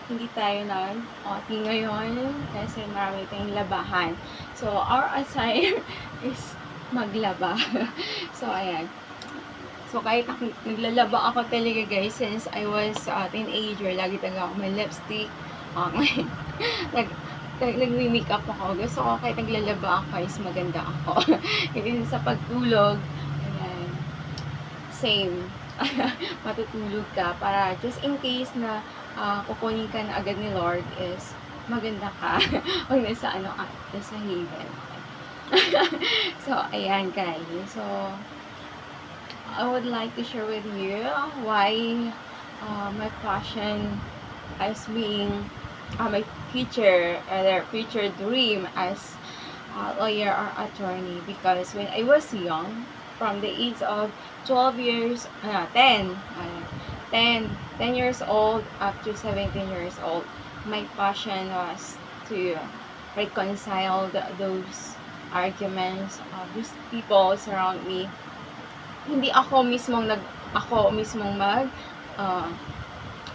hindi tayo nag-outing ngayon kasi marami tayong labahan. So, our assign is maglaba. So, ayan. So, kahit naglalaba ako talaga guys, since I was teenager, lagi talaga ako may lipstick, nag, nagmi-makeup ako. Gusto ko kahit naglalaba ako is maganda ako. Hindi sa pagtulog, ayan, same. Matutulog ka para just in case na kukunin ka na agad ni Lord is maganda ka. Huwag nasa nasa haven. So, ayan guys. So, I would like to share with you why my passion as being my future dream as a lawyer or attorney, because when I was young, from the age of 12 years, 10 years old up to 17 years old, my passion was to reconcile those arguments of those people surround me. Hindi ako mismong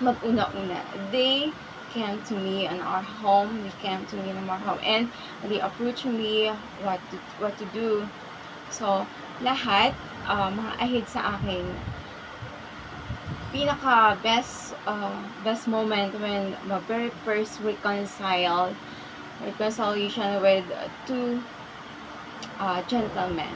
mag-una-una. They came to me in our home. They came to me in our home and they approached me what to do. So, lahat mga ahid sa akin, pinaka best moment when my very first reconciliation with two gentlemen.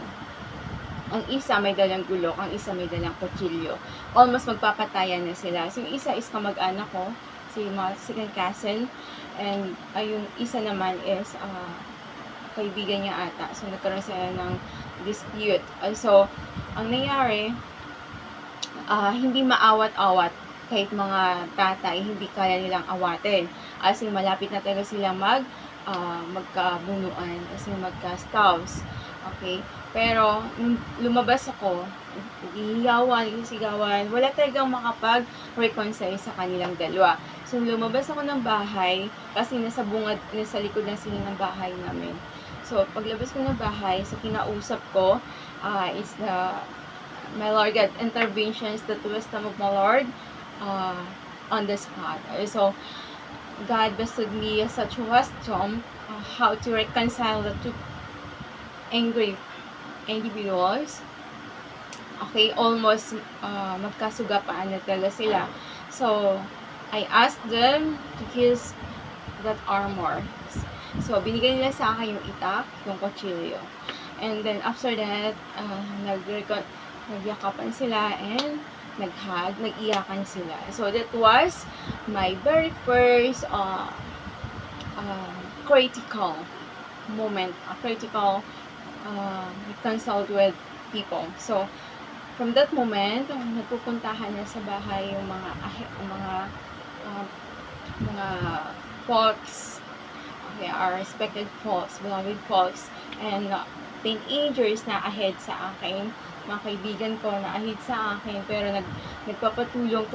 Ang isa may dalang gulok, ang isa may dalang kutsilyo. Almost magpapatayan na sila. So, yung isa is kamag-anak ko, si second cousin, and yung isa naman is kaibigan niya ata. So, nagkaroon sila ng dispute. So, ang nangyari, hindi maawat-awat. Kahit mga tatay, hindi kaya nilang awatin. As in, malapit na talaga silang magkabunuan, as in magka-stabs. Okay? Pero, nung lumabas ako, sigawan, wala talagang makapag-reconcile sa kanilang dalawa. So, lumabas ako ng bahay, kasi nasa likod na sila ng bahay namin. So, paglabas ko ng bahay, so kinausap ko, is my Lord, God interventions, the wisdom of my Lord, on the spot. So, God bestowed me such wisdom, how to reconcile the two angry individuals. Okay, almost magkasugapaan na talaga sila. So, I asked them to kiss that armor. So, binigay nila sa akin yung itak, yung kutsilyo. And then, after that, nagyakapan sila and nag-hug, nag-iyakan sila. So, that was my very first critical moment, critical consult with people. So, from that moment, nagpupuntahan na sa bahay yung mga folks, okay, our respected folks, beloved folks, and teenagers na ahead sa akin, mga kaibigan ko na ahead sa akin, pero nagpapatulong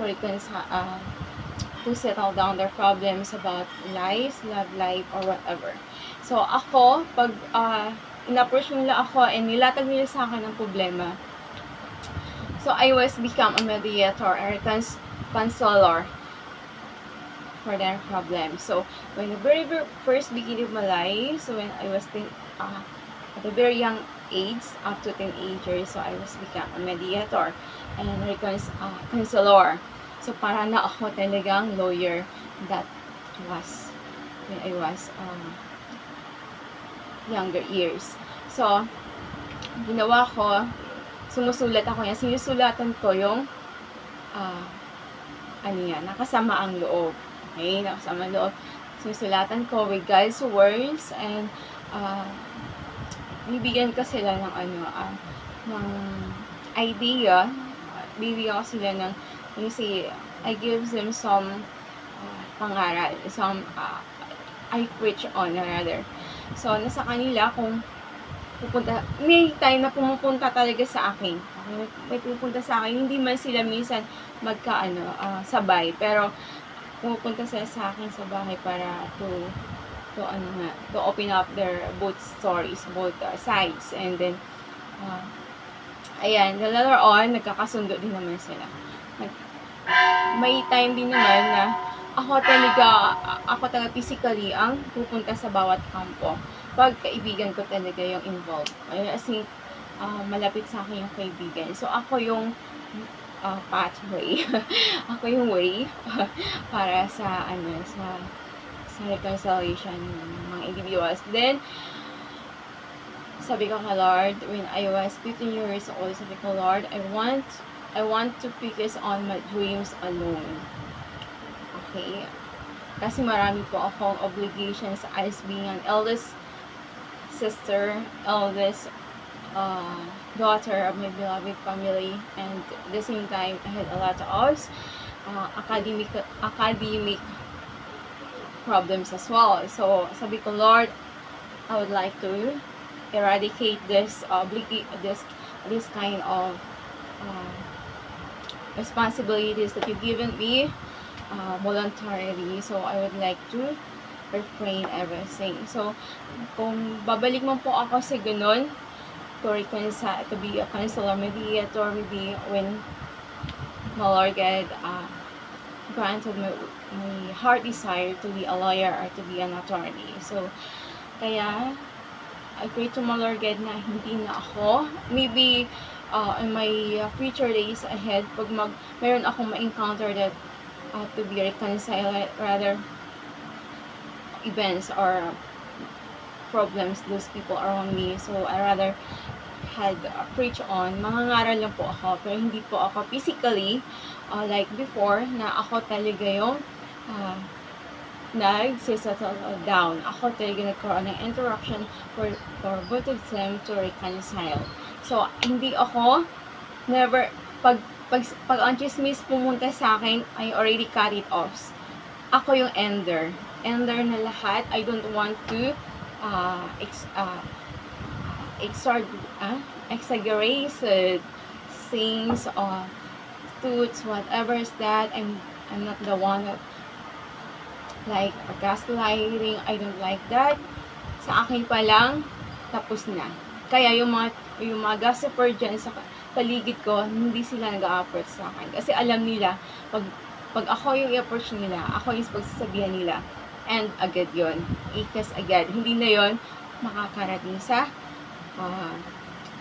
to settle down their problems about lives, love life, or whatever. So, ako, pag in-approach nila ako and nilatag nila sa akin ang problema, so I was become a mediator, a counselor for their problem. So, when the very first beginning of my life, so when I was at a very young age, up to teenager, so I was become a mediator and counselor. So, para na ako talagang lawyer. That was when I was younger years. So, ginawa ko, sumusulat ako yan. Sinusulatan ko yung nakasama ang loob. Okay, nakasama ang loob. Sinusulatan ko with God's words and bibigyan ko sila ng ng idea. Bibigyan ko sila ng I give them some pangaral, some I preach on rather. So, nasa kanila kung may time na pumupunta talaga sa akin. May pumupunta sa akin, hindi man sila minsan sabay, pero pumupunta sila sa akin sa bahay para to open up their both stories, both sides, and then ayan, later on, nagkakasundo din naman sila. May time din naman na ako talaga physically ang pupunta sa bawat kampo. Pag kaibigan ko talaga yung involved. As in, malapit sa akin yung kaibigan. So, ako yung pathway. Ako yung way para sa reconciliation ng mga individuals. Then, sabi ko kay Lord, when I was 15 years old, sabi ko, Lord, I want to focus on my dreams alone. Okay? Kasi marami po akong obligations as being an eldest sister, eldest daughter of my beloved family, and at the same time, I had a lot of academic problems as well. So, sabi ko, Lord, I would like to eradicate this kind of responsibilities that you've given me voluntarily. So, I would like to refrain everything. So, kung babalik man po ako sa ganun, to be a counselor, mediator, maybe when my Lord God granted my heart desire to be a lawyer or to be an attorney. So, kaya, I pray to my Lord God na hindi na ako, maybe in my future days ahead, pag meron akong ma-encounter that to be reconciled, rather, events or problems those people around me. So, I rather had preach on. Mangangaral lang po ako, pero hindi po ako physically like before na ako talaga yung nag-settle down. Ako talaga nagkaroon ng interaction for both of them to reconcile. So, hindi ako pag ang chismis pumunta sa akin, I already cut it off. Ako yung ender na lahat. I don't want to exaggerated things or truths, whatever is that. I'm not the one that like gaslighting. I don't like that. Sa akin pa lang, tapos na. Kaya yung mga gossiper dyan sa paligid ko, hindi sila nag-a-approach sa akin. Kasi alam nila, pag ako yung i-approach nila, ako yung pagsasabihan nila, and agad yon, ikas agad. Hindi na yon makakarating sa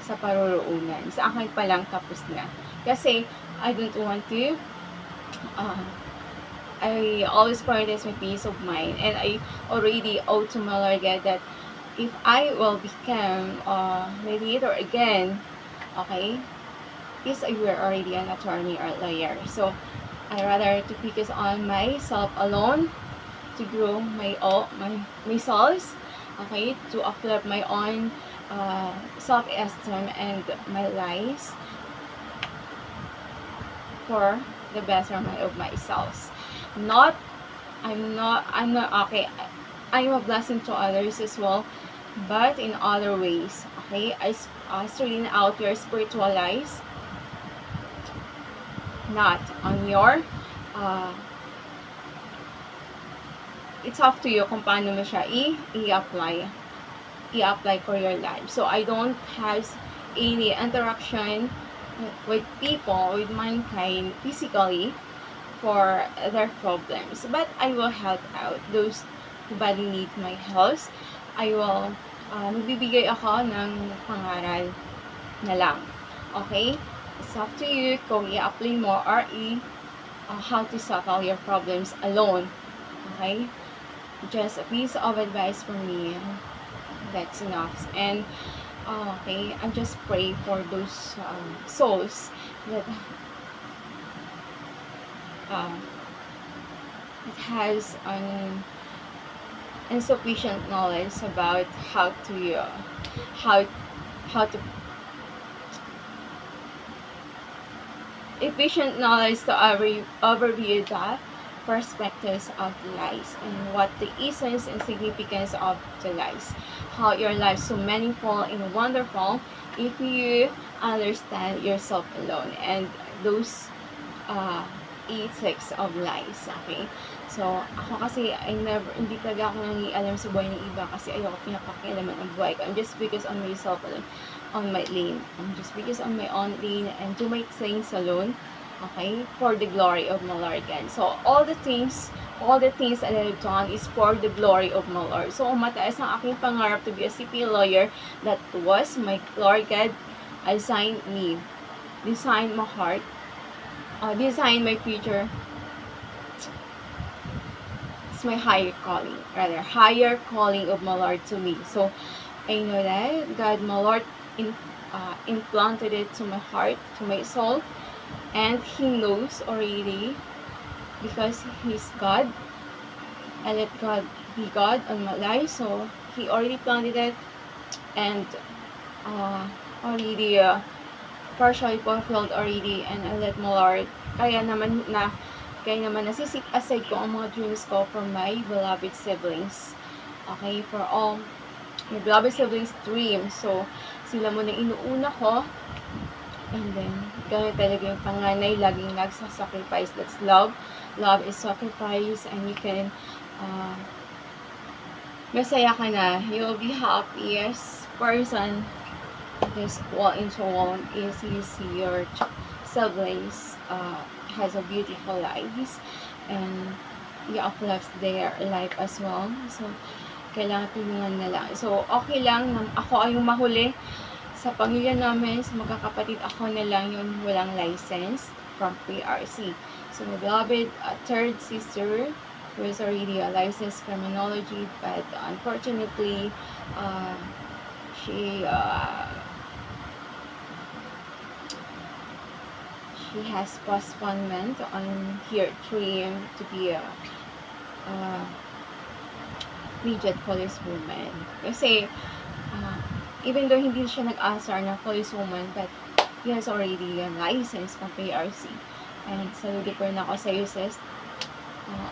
paruroonan. Sa akin pa lang, tapos na. Kasi, I don't want to, I always prioritize my peace of mind, and I already owe to my Lord God that if I will become mediator again, okay, because I were already an attorney or lawyer. So, I rather to focus on myself alone, to grow my souls, okay, to uplift my own self-esteem and my lives for the betterment of myself. I'm not okay. I'm a blessing to others as well, but in other ways. Okay, I straighten out your spiritual lives, not on your it's up to you kung paano mo siya i-apply for your life. So, I don't have any interaction with people, with mankind, physically, for their problems. But I will help out those who badly need my help. I will, magbibigay ako ng pangaral na lang. Okay? It's up to you kung i-apply mo or how to settle your problems alone. Okay? Just a piece of advice from me. That's enough. And okay, I just pray for those souls that it has insufficient knowledge about how to efficient knowledge to overview the perspectives of lives and what the essence and significance of the lives. How your life so meaningful and wonderful if you understand yourself alone and those ethics of lives. Okay? So, ako kasi, hindi talaga ako nangialam sa buhay ng iba kasi ayoko pinapakialaman ang buhay ko. I'm just focused on myself alone, on my lane. I'm just focused on my own lane and do my things alone. Okay? For the glory of my Lord God. So, all the things all the things that I've done is for the glory of my Lord. So, mataas ang aking pangarap to be a CPA lawyer. That was my Lord God assigned me, designed my heart, designed my future. It's my higher calling of my Lord to me. So, I know that God, my Lord, implanted it to my heart, to my soul, and He knows already because He's God. I let God be God on my life, so He already planted it and already partially fulfilled already, and I let my Lord. Kaya naman nasisit aside ko ang mga dreams ko for my beloved siblings. Okay, for all my beloved siblings' dreams. So, sila muna inuuna ko. And then, ganun talaga yung panganay, laging nagsasacrifice. That's love. Love is sacrifice, and you can, masaya ka na. You'll be happiest person this wall into wall is you see your siblings has a beautiful lives, and you uplift their life as well. So, kailangan tulungan na lang. So, okay lang na ako ay yung mahuli sa pamilya namin, sa magkakapatid, ako na lang yung walang license from PRC. So, my beloved third sister who is already a licensed criminology, but unfortunately, she has postponement on her dream to be a rigid policewoman. Kasi, even though hindi siya nag-asar na policewoman, but he has already a license from PRC. And saludo po na ako sa iyo, sis.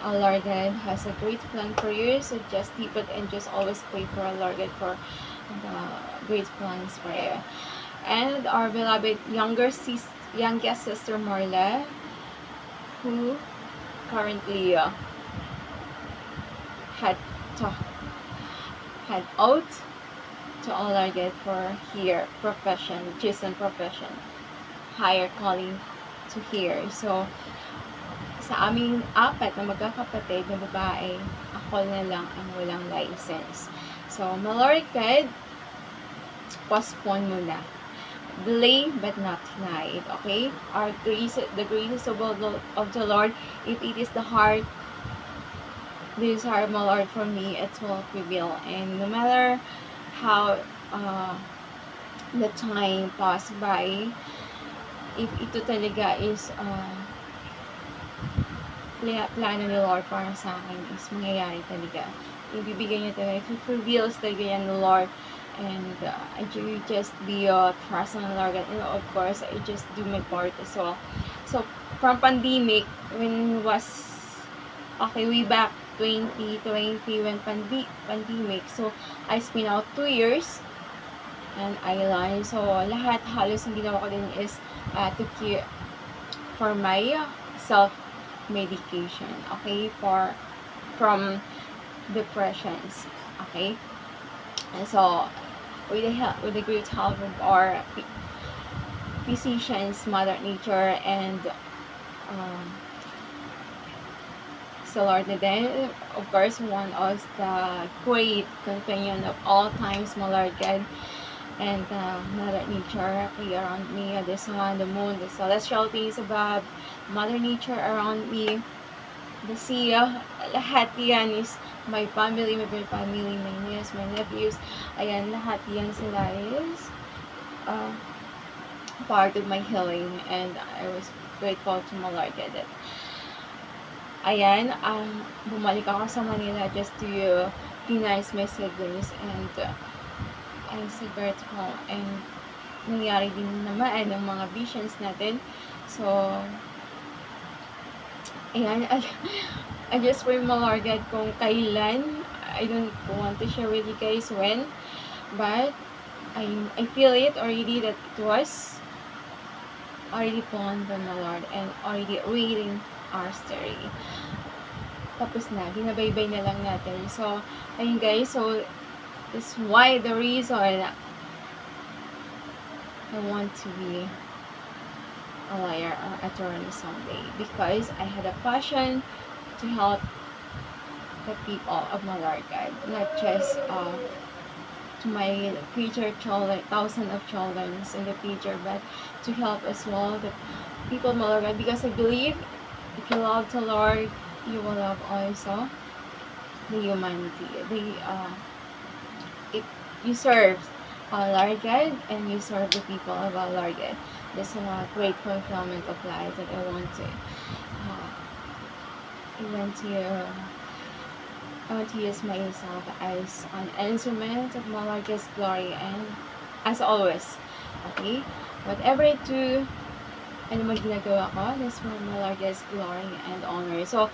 Our Lord God has a great plan for you, so just keep it and just always pray for our Lord God for the great plans for you. And our beloved youngest sister Marla, who currently had out to all our God for here profession, chosen profession, higher calling to here. So, sa aming apat na magkakapatid na babae, ako na lang ang walang license. So, my Lord God, postpone muna. Delay but not denied. Okay? The grace of the Lord, if it is the heart desire, my Lord, for me, it will prevail. And no matter how the time pass by, if ito talaga is plano ni Lord para sa akin, is mangyayari talaga. Ibibigay niya talaga, if it reveals talaga yan ni Lord, and I just be trust in the Lord, and of course, I just do my part as well. So, from pandemic, when was, way back 2020, when pandemic, so, I spent out 2 years, and I lied. So, lahat, halos ang ginawa ko din is, to care for my self-medication, okay, from depressions, okay, and so, with the great help of our physicians, Mother Nature, and so Lord, and then of course one of the great companion of all times, my Lord God, and Mother Nature around me, the sun, the moon, the celestial things above, Mother Nature around me, the sea, lahat yan is my family, my niece, my nephews, ayan, lahat yan sila is part of my healing, and I was grateful to my Lord God. Ayan, bumalik ako sa Manila just to be nice my siblings, and I'm so grateful, and nangyari din naman ng mga visions natin. So, ayan, I just pray my Lord God kung kailan. I don't want to share with you guys when, but I feel it already that it was already planned by my Lord and already waiting our story. Tapos na, binabaybay na lang natin. So, ayun guys, so that's why the reason I want to be a lawyer or attorney someday, because I had a passion to help the people of my Lord God, not just to my future children, thousands of children in the future, but to help as well the people of my Lord God, because I believe if you love the Lord, you will love also the humanity. If you serve our Lord God and you serve the people of our Lord God, there's a great fulfillment of life that I want to use myself as an instrument of my Lord God's glory, and as always, okay, whatever I do, ano man ginagawa ko, that's for my Lord God's glory and honor. So,